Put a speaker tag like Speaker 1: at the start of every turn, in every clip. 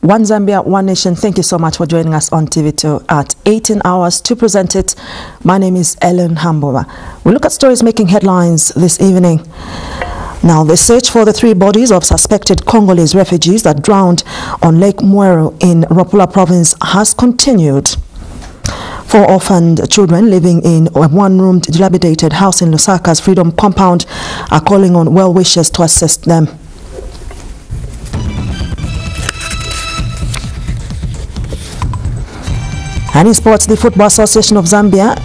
Speaker 1: One Zambia, One Nation, thank you so much for joining us on TV2 at 18 hours to present it. My name is Ellen Hambova. We look at stories making headlines this evening. Now, the search for the 3 bodies of suspected Congolese refugees that drowned on Lake Mwero in Rapula province has continued. 4 orphaned children living in a one-room dilapidated house in Lusaka's Freedom Compound are calling on well-wishers to assist them. And in sports, the Football Association of Zambia,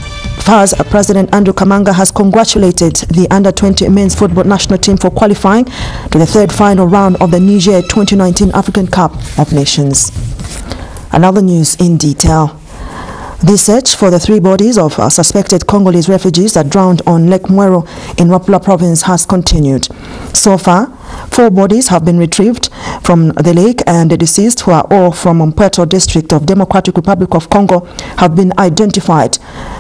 Speaker 1: FAZ President Andrew Kamanga has congratulated the under-20 men's football national team for qualifying to the 3rd final round of the Niger 2019 African Cup of Nations. Another news in detail. The search for the 3 bodies of suspected Congolese refugees that drowned on Lake Mwero in Rapula province has continued. So far, 4 bodies have been retrieved from the lake, and the deceased, who are all from Mpueto district of Democratic Republic of Congo, have been identified.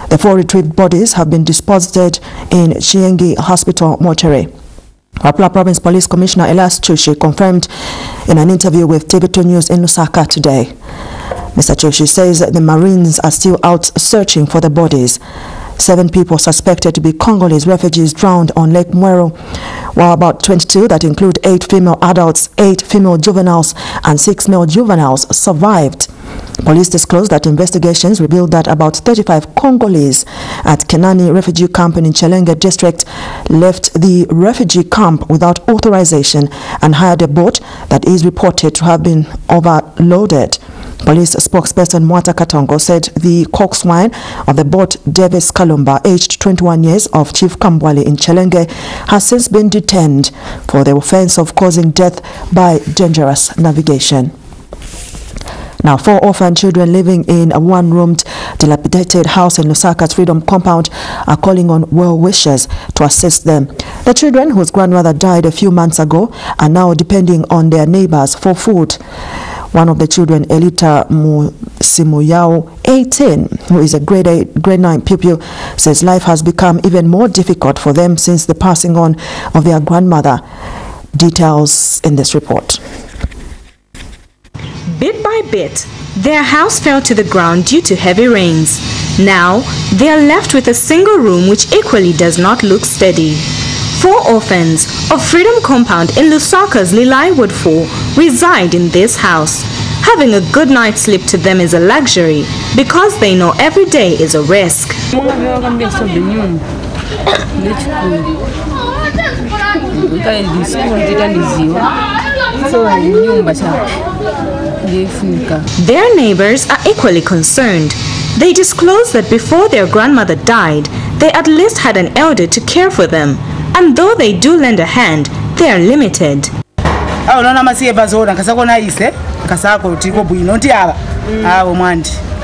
Speaker 1: The 4 retrieved bodies have been deposited in Chiengi Hospital mortuary. Rapula Province Police Commissioner Elias Chushi confirmed in an interview with TV2 News in Lusaka today. Mr. Chushi says that the Marines are still out searching for the bodies. 7 people suspected to be Congolese refugees drowned on Lake Mwero, while about 22, that include 8 female adults, 8 female juveniles, and 6 male juveniles, survived. Police disclosed that investigations revealed that about 35 Congolese at Kenani refugee camp in Chelenge district left the refugee camp without authorization and hired a boat that is reported to have been overloaded. Police spokesperson Mwata Katongo said the coxswain of the boat, Davis Kalumba, aged 21 years, of Chief Kambwali in Chelenge, has since been detained for the offense of causing death by dangerous navigation. Now, 4 orphan children living in a one-roomed dilapidated house in Lusaka's Freedom Compound are calling on well-wishers to assist them. The children, whose grandmother died a few months ago, are now depending on their neighbors for food. One of the children, Elita Simuyao, 18, who is a grade 9 pupil, says life has become even more difficult for them since the passing on of their grandmother. Details in this report.
Speaker 2: Bit by bit, their house fell to the ground due to heavy rains. Now, they are left with a single room which equally does not look steady. 4 orphans of Freedom Compound in Lusaka's Lilai Wood 4 reside in this house. Having a good night's sleep to them is a luxury because they know every day is a risk. Their neighbors are equally concerned. They disclose that before their grandmother died, they at least had an elder to care for them. And though they do lend a hand, they are limited.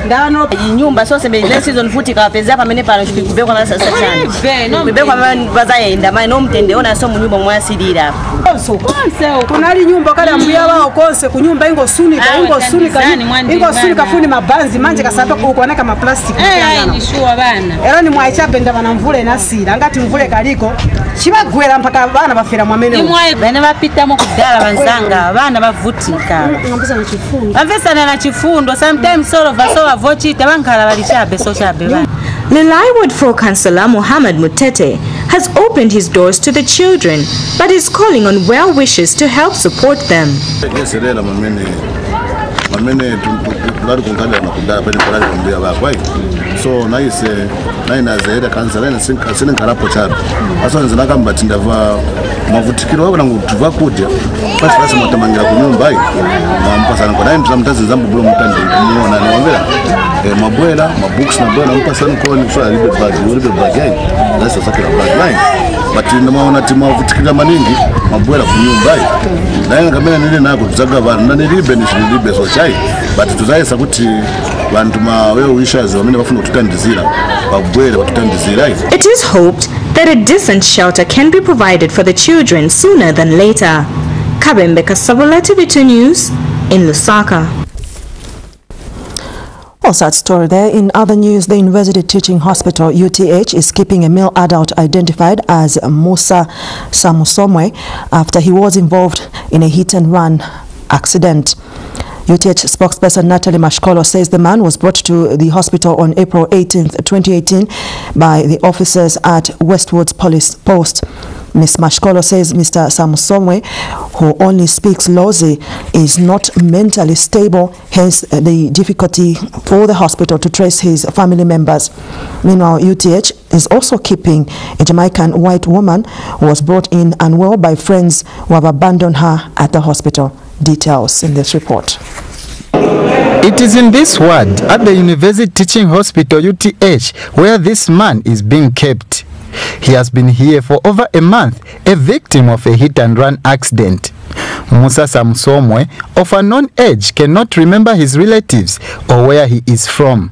Speaker 3: Ndano inyumba sose be season futi kapeza pamene pano chikubekwa na sasa chani bebekwa bazaenda mai no mtende ona so munyumba mwasilira so kunali nyumba kala mbuya wao konse kunyumba ingosunika funi mabanzi manje kasata kuoneka kama plastic
Speaker 4: ni sure bana
Speaker 3: era ni mwaicha benda bana mvule nasira ngati mvule kaliko chibagwera mpaka bana bafira mwamene
Speaker 4: bana bapita mu kudala banzanga bana bavutika ngambisa na chifundo sometimes sort of
Speaker 2: Lilai Wood 4 Councillor Mohammed Mutete has opened his doors to the children, but is calling on well wishers to help support them.
Speaker 5: So nice naina zaida kansala na sinin karapo charo aso nzina kamba tindava mavutikiro wabona ngutuva kudya basi basi mutamangira kunyumba yi mpasana kwa nayi mtamtazi zambu bulo mutandi muona niwambira mabwela mabooks na bwela mpasana kwa ni fwa libe bag yi that's a sakira bag line but namaona timu mavutikira maningi mabwela kunyumba yi nayi ngamena nile nako tuzaga vanhu na nilibe ni libe so chai but tuzaisa kuti vantu mawe wishazi wamene bafuna kututandizira babwele batutandizira.
Speaker 2: It is hoped that a decent shelter can be provided for the children sooner than later. Kabembe Kasabula, TV2 News in Lusaka.
Speaker 1: Well, sad story there. In other news, the University Teaching Hospital, UTH, is keeping a male adult identified as MUSA SAMUSOMWE after he was involved in a hit-and-run accident. UTH spokesperson NATALIE MASHIKOLO says the man was brought to the hospital on April 18, 2018 by the officers at Westwood's police post. Ms. MASHIKOLO says Mr. SAMUSOMWE, who only speaks Lozi, is not mentally stable, hence the difficulty for the hospital to trace his family members. Meanwhile, UTH is also keeping a Jamaican white woman who was brought in unwell by friends who have abandoned her at the hospital. Details in this report.
Speaker 6: It is in this ward at the University Teaching Hospital UTH where this man is being kept. He has been here for over a month, a victim of a hit-and-run accident. MUSA SAMUSOMWE, of unknown age, cannot remember his relatives or where he is from.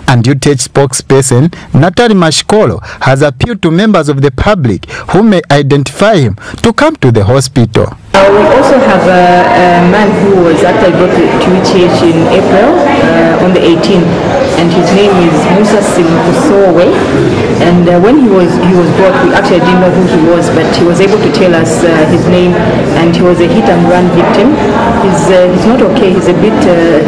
Speaker 6: And UTH spokesperson NATALIE MASHIKOLO has appealed to members of the public who may identify him to come to the hospital.
Speaker 7: We also have a man who was actually brought to UTH in April on the 18th, and his name is MUSA. And when he was brought, we actually didn't know who he was, but he was able to tell us his name, and he was a hit-and-run victim. He's not okay. He's a bit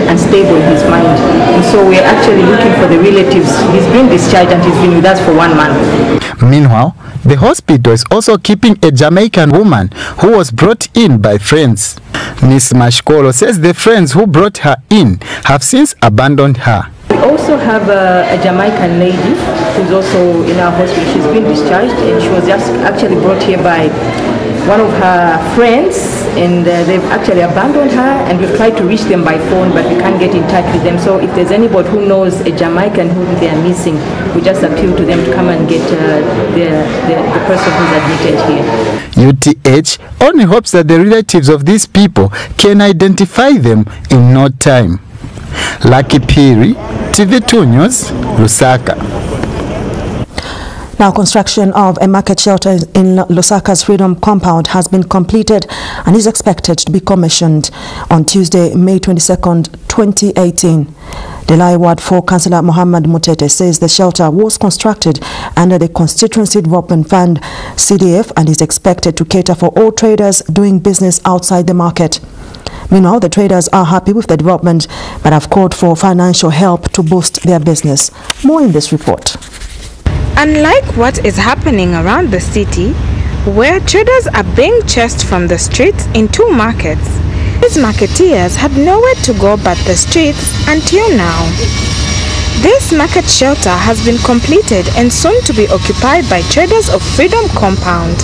Speaker 7: unstable in his mind, and so we're actually looking for the relatives. He's been discharged and he's been with us for 1 month.
Speaker 6: Meanwhile, the hospital is also keeping a Jamaican woman who was brought in by friends. Ms. MASHIKOLO says the friends who brought her in have since abandoned her.
Speaker 7: We also have a Jamaican lady who's also in our hospital. She's been discharged, and she was just actually brought here by one of her friends, and they've actually abandoned her, and we've tried to reach them by phone, but we can't get in touch with them. So if there's anybody who knows a Jamaican who they are missing, we just appeal to them to come and get the person who's admitted here.
Speaker 6: UTH only hopes that the relatives of these people can identify them in no time. Lucky Piri, TV2 News, Lusaka.
Speaker 1: Now, construction of a market shelter in Lusaka's Freedom Compound has been completed and is expected to be commissioned on Tuesday, May 22nd, 2018. Delai Ward 4 Councillor Mohammed Mutete says the shelter was constructed under the Constituency Development Fund CDF and is expected to cater for all traders doing business outside the market. Meanwhile, the traders are happy with the development but have called for financial help to boost their business. More in this report.
Speaker 2: Unlike what is happening around the city, where traders are being chased from the streets into markets, these marketeers had nowhere to go but the streets until now. This market shelter has been completed and soon to be occupied by traders of Freedom Compound.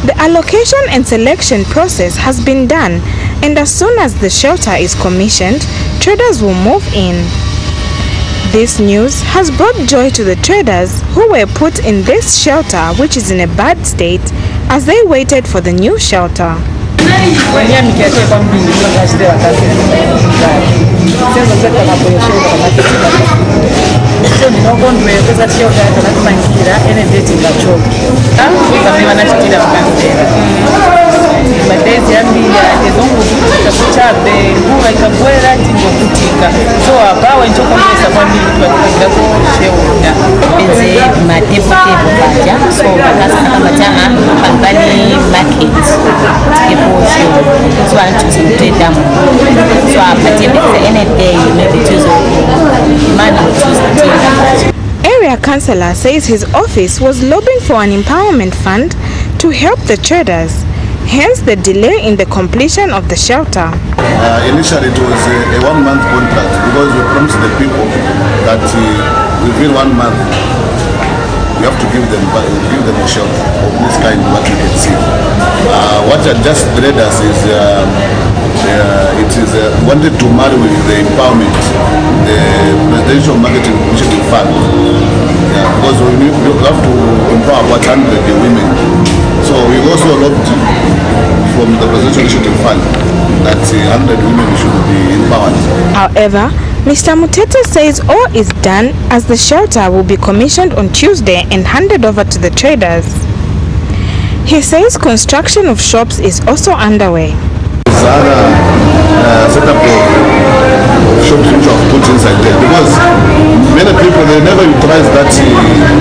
Speaker 2: The allocation and selection process has been done, and as soon as the shelter is commissioned, traders will move in. This news has brought joy to the traders who were put in this shelter, which is in a bad state, as they waited for the new shelter. Area Councillor says his office was lobbying for an empowerment fund to help the traders, hence the delay in the completion of the shelter.
Speaker 5: Initially it was a 1-month contract because we promised the people that within 1 month we have to give them a shelter of this kind, what you can see. What had just led us is wanted to marry with the empowerment, the Presidential Marketing Initiative Fund, because we have to empower about 100 women. So we also looked from the Presidential Initiative Fund that 100 women should be empowered.
Speaker 2: However, Mr. Mutete says all is done as the shelter will be commissioned on Tuesday and handed over to the traders. He says construction of shops is also underway.
Speaker 5: Set up shops which are put inside there because many people they never utilize that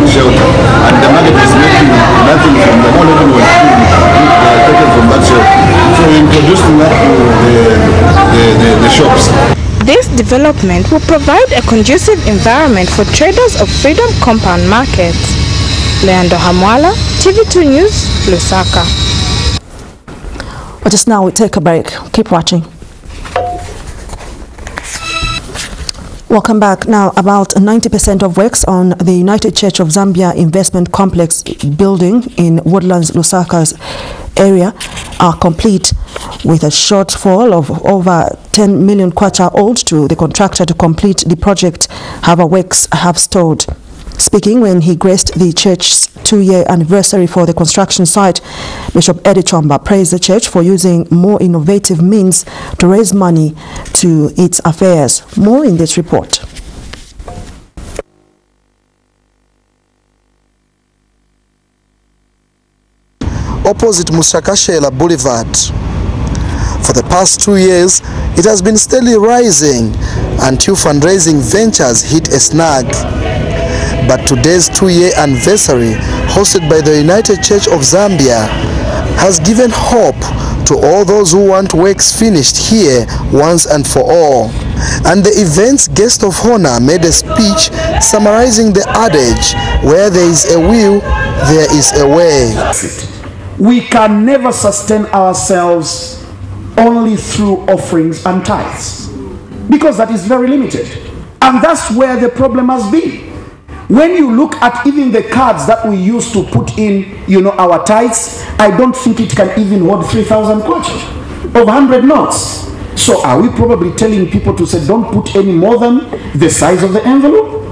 Speaker 5: shelter and the market is making nothing from the whole level was taken from that shelter. So we introduced that to the shops.
Speaker 2: This development will provide a conducive environment for traders of Freedom Compound Market. Leandro Hamwala, TV2 News, Lusaka.
Speaker 1: But just now we take a break. Keep watching. Welcome back. Now, about 90% of works on the United Church of Zambia investment complex building in Woodlands, Lusaka's area are complete, with a shortfall of over 10 million kwacha owed to the contractor to complete the project. However, works have stalled. Speaking when he graced the church's 2-year anniversary for the construction site, Bishop Eddie Chomba praised the church for using more innovative means to raise money to its affairs. More in this report.
Speaker 8: Opposite Musakashela Boulevard. For the past 2 years, it has been steadily rising until fundraising ventures hit a snag. But today's 2-year anniversary, hosted by the United Church of Zambia, has given hope to all those who want works finished here once and for all. And the event's guest of honor made a speech summarizing the adage, where there is a will, there is a way.
Speaker 9: We can never sustain ourselves only through offerings and tithes, because that is very limited. And that's where the problem has been. When you look at even the cards that we use to put in, our tithes, I don't think it can even hold 3,000 kwacha of 100 notes. So are we probably telling people to say, don't put any more than the size of the envelope?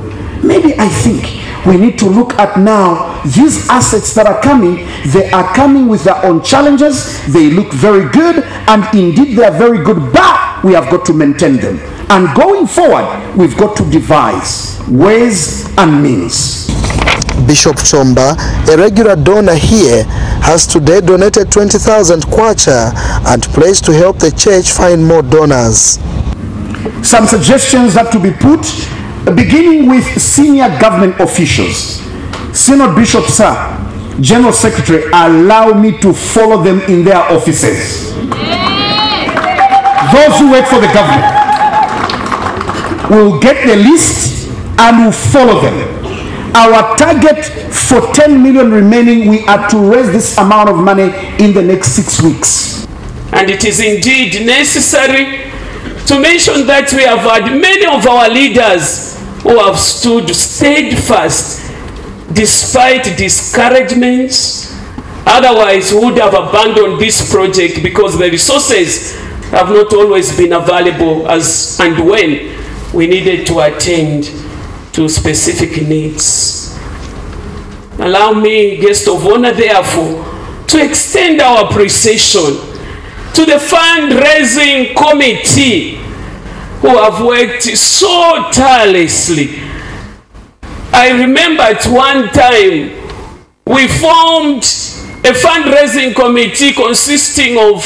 Speaker 9: Maybe I think we need to look at now these assets that are coming. They are coming with their own challenges. They look very good, and indeed they are very good, but we have got to maintain them. And going forward, we've got to devise ways and means.
Speaker 8: Bishop Chomba, a regular donor here, has today donated 20,000 kwacha and pledged to help the church find more donors.
Speaker 9: Some suggestions that to be put, beginning with senior government officials. Synod Bishop Sir, General Secretary, allow me to follow them in their offices. Those who work for the government will get the list and will follow them. Our target for 10 million remaining, we are to raise this amount of money in the next 6 weeks.
Speaker 10: And it is indeed necessary to mention that we have had many of our leaders who have stood steadfast despite discouragements. Otherwise, we would have abandoned this project because the resources have not always been available as and when we needed to attend to specific needs. Allow me, guest of honor, therefore, to extend our appreciation to the fundraising committee who have worked so tirelessly. I remember at one time we formed a fundraising committee consisting of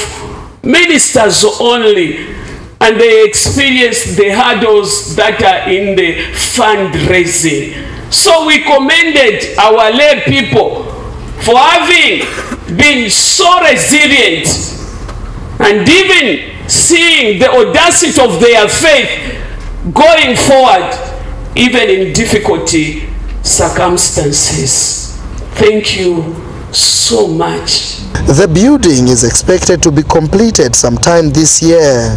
Speaker 10: ministers only, and they experienced the hurdles that are in the fundraising. So we commended our lay people for having been so resilient and even seeing the audacity of their faith going forward even in difficulty circumstances. Thank you so much.
Speaker 8: The building is expected to be completed sometime this year.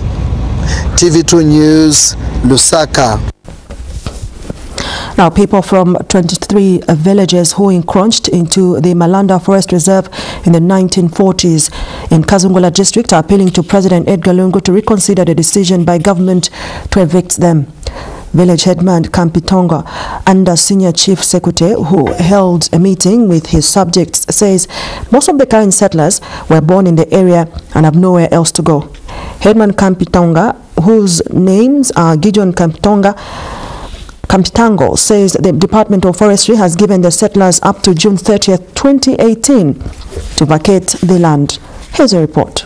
Speaker 8: TV2 News, Lusaka.
Speaker 1: Now, people from 23 villages who encroached into the Malanda Forest Reserve in the 1940s in Kazungula district are appealing to President Edgar Lungu to reconsider the decision by government to evict them. Village headman Kampitonga and the senior chief secretary, who held a meeting with his subjects, says most of the current settlers were born in the area and have nowhere else to go. Herman Kampitonga, whose names are Gideon Kampitonga, Kampitango, says the Department of Forestry has given the settlers up to June 30th, 2018 to vacate the land. Here's a report.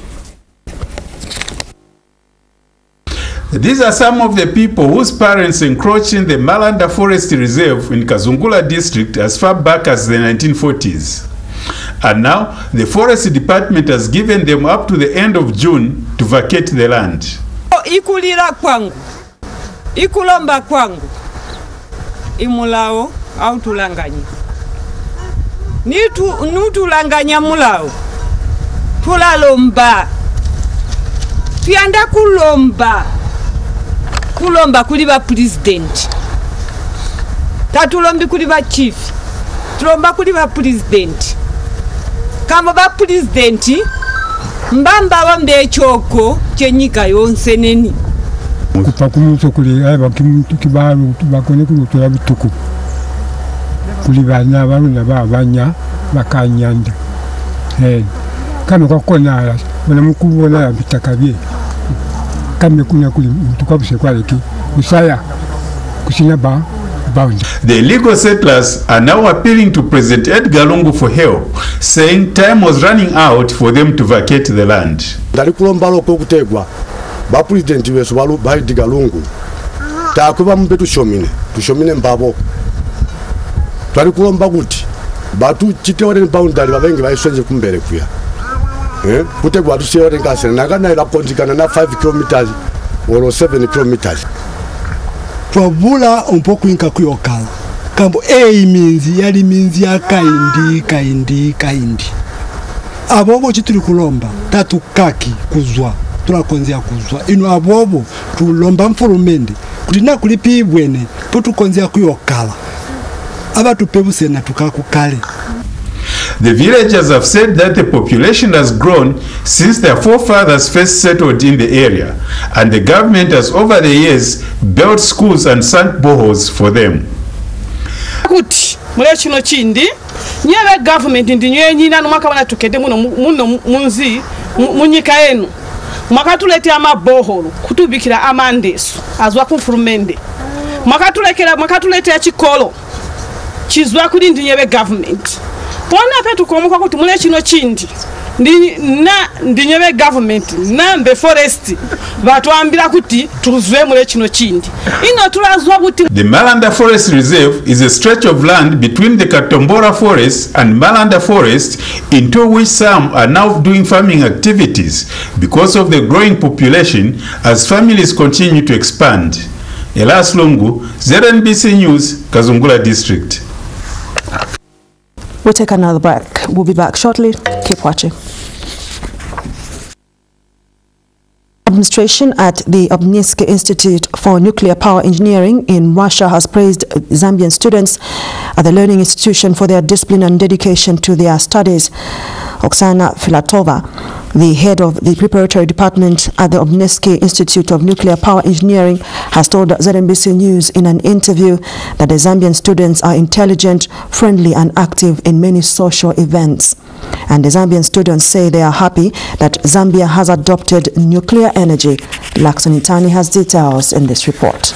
Speaker 11: These are some of the people whose parents encroached in the Malanda Forest Reserve in Kazungula district as far back as the 1940s. And now the Forest Department has given them up to the end of June to vacate the land.
Speaker 12: Ikulira kwangu, ikulomba kwangu, imulao au tulanganya. Nutulanganya mulao, tulalomba, tuyanda kulomba. Kulomba kuli ba president. Tatulombi kuli ba chief. Tulomba kuli ba president. Kama ba president mbamba wambe choko chenyika yonse neni.
Speaker 13: Kupa kumuso kuli aba kimuntu kibalu bakone kutola bituku. Kuli bana balu na babanya bakanyanda. Kama kokona bana mukubona bitakabye.
Speaker 11: The illegal settlers are now appealing to President Edgar Lungu for help, saying time was running out for them to vacate the land.
Speaker 14: President Edgar Lungu takuba mbe tushomine mbabo twalikulomba kuti batu chitewale boundary babengi bayisonje kumbere kuya kutegwa tusiyote nkasene nakana ila konjikana na 5 kilometers or 7 kilometers
Speaker 15: twabula ompoku inka kuyokala kambo iminzi yali minzi ya kaindi abobo chituli kulomba tatu kaki kuzwa tulakonzea kuzwa ino abobo tulomba mfurumende kulina kulipibwene potukonzea kuyokala abatupebuse na tukakukale.
Speaker 11: The villagers have said that the population has grown since their forefathers first settled in the area, and the government has over the years built schools and sunk boreholes for them.
Speaker 12: Kuti mule chino chindi nyewe government ndi nyewe nyina mwaka wana tukede muno munzi munyika enu mwaka tulete ama boreholes kutubikira amandesu azwa kumfurumende mwaka tulete ya chikolo chizwa kuli ndi nyewe government. Pona petu komuka kuti mule chino chindi ndi nyewe government nambe forest batwambira kuti tuzwe mule chino chindi ino tulazwa kuti.
Speaker 11: The Malanda Forest Reserve is a stretch of land between the Katombora Forest and Malanda Forest, into which some are now doing farming activities because of the growing population as families continue to expand. Elias Lungu, ZNBC News, Kazungula District.
Speaker 1: We'll take another break. We'll be back shortly. Keep watching. Administration at the Obniske Institute for Nuclear Power Engineering in Russia has praised Zambian students at the learning institution for their discipline and dedication to their studies. Oksana Filatova, the head of the preparatory department at the Obniske Institute of Nuclear Power Engineering, has told ZNBC News in an interview that the Zambian students are intelligent, friendly and active in many social events. And the Zambian students say they are happy that Zambia has adopted nuclear energy. Lakson Itani has details in this report.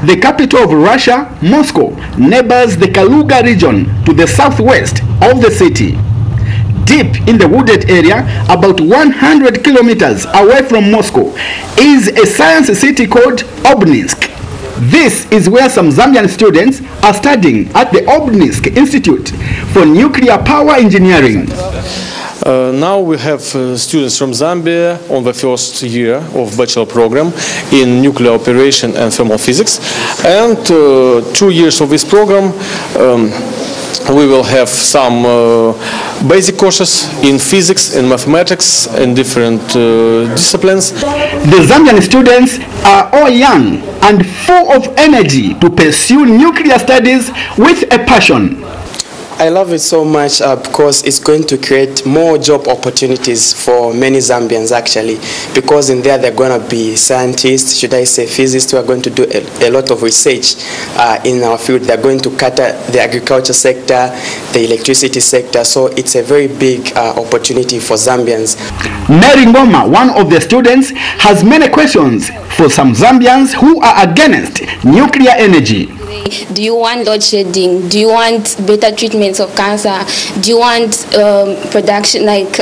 Speaker 16: The capital of Russia, Moscow, neighbors the Kaluga region to the southwest of the city. Deep in the wooded area, about 100 kilometers away from Moscow, is a science city called Obninsk. This is where some Zambian students are studying at the Obninsk Institute for Nuclear Power Engineering.
Speaker 17: Now we have students from Zambia on the first year of bachelor program in nuclear operation and thermal physics, and 2 years of this program we will have some basic courses in physics and mathematics and different disciplines.
Speaker 16: The Zambian students are all young and full of energy to pursue nuclear studies with a passion.
Speaker 18: I love it so much because it's going to create more job opportunities for many Zambians actually, because in there they're going to be scientists, should I say physicists, who are going to do a lot of research in our field. They're going to cater the agriculture sector, the electricity sector, so it's a very big opportunity for Zambians.
Speaker 16: Mary NGOMA, one of the students, has many questions for some Zambians who are against nuclear energy.
Speaker 19: Do you want load shedding? Do you want better treatments of cancer? Do you want production, like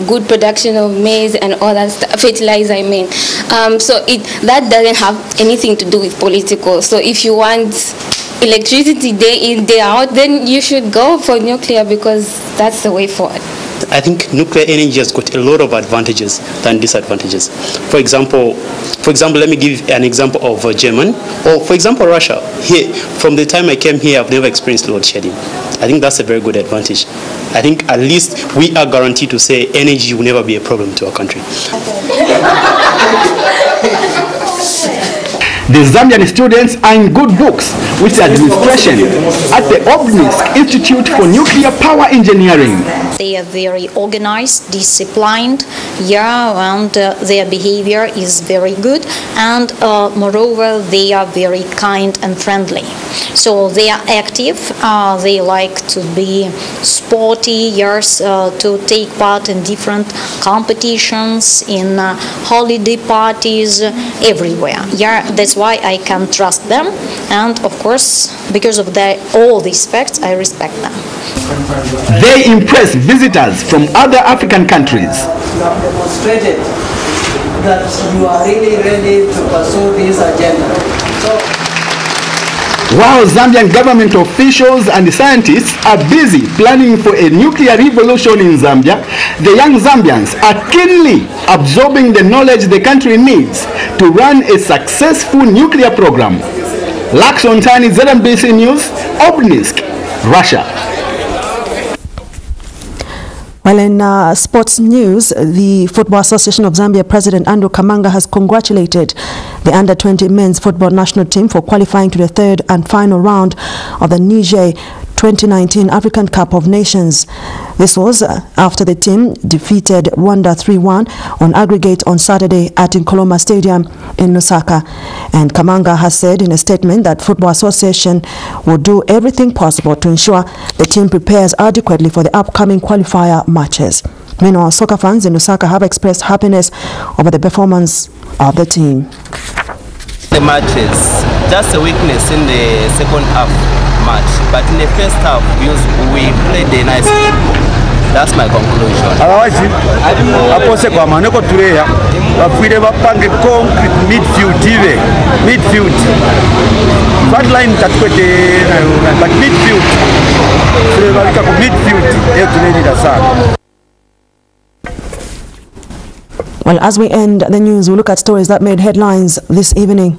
Speaker 19: good production of maize and all that stuff, fertilizer, I mean. So that doesn't have anything to do with political. So if you want electricity day in, day out, then you should go for nuclear, because that's the way forward.
Speaker 20: I think nuclear energy has got a lot of advantages than disadvantages. For example, let me give an example of Germany, or for example Russia. Here, from the time I came here, I've never experienced load shedding. I think that's a very good advantage. I think at least we are guaranteed to say energy will never be a problem to our country.
Speaker 16: The Zambian students are in good books with the administration at the Obnisk Institute for Nuclear Power Engineering.
Speaker 21: They are very organized, disciplined, and their behavior is very good, and moreover they are very kind and friendly. So they are active, they like to be sporty, to take part in different competitions, in holiday parties, everywhere. That's why I can trust them, and of course, because of all these facts, I respect them.
Speaker 16: They impress visitors from other African countries.
Speaker 22: You have demonstrated that you are really ready to pursue this agenda.
Speaker 16: While Zambian government officials and scientists are busy planning for a nuclear revolution in Zambia, the young Zambians are keenly absorbing the knowledge the country needs to run a successful nuclear program. Lax Ontani, ZNBC News, Obnisk, Russia.
Speaker 1: Well, in sports news, the Football Association of Zambia President Andrew Kamanga has congratulated the under-20 men's football national team for qualifying to the third and final round of the Niger 2019 African Cup of Nations. This was after the team defeated Rwanda 3-1 on aggregate on Saturday at NGOMA Stadium in Lusaka. And Kamanga has said in a statement that Football Association will do everything possible to ensure the team prepares adequately for the upcoming qualifier matches. Meanwhile, soccer fans in Lusaka have expressed happiness over the performance of the team.
Speaker 23: The matches, just a weakness in the second half match, but in the first half we played a nice football. That's my conclusion.
Speaker 24: Otherwise, apose kwa maneko tureya bafwire bapange concrete midfield front line katukwete but midfield turebalika ku midfield eyo tunenida sana.
Speaker 1: Well, as we end the news, we look at stories that made headlines this evening.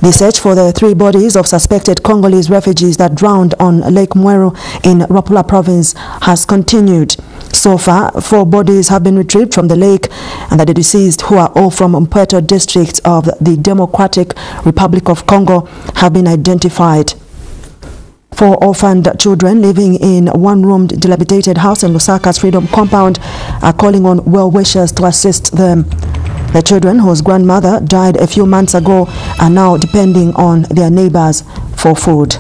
Speaker 1: The search for the 3 bodies of suspected Congolese refugees that drowned on Lake Mweru in Rapula province has continued. So far, 4 bodies have been retrieved from the lake, and the deceased, who are all from Mpweto district of the Democratic Republic of Congo, have been identified. 4 orphaned children living in one-roomed dilapidated house in Lusaka's Freedom Compound are calling on well-wishers to assist them. The children, whose grandmother died a few months ago, are now depending on their neighbors for food.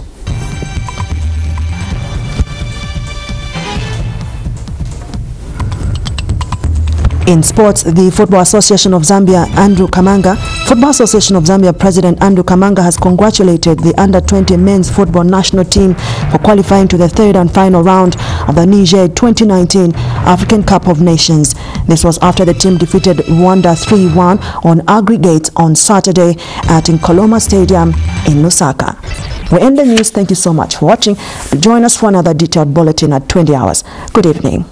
Speaker 1: In sports, the Football Association of Zambia, Football Association of Zambia President Andrew Kamanga has congratulated the under-20 men's football national team for qualifying to the third and final round of the Niger 2019 African Cup of Nations. This was after the team defeated Rwanda 3-1 on aggregate on Saturday at NGOMA Stadium in Lusaka. We end the news. Thank you so much for watching. Join us for another detailed bulletin at 20 hours. Good evening.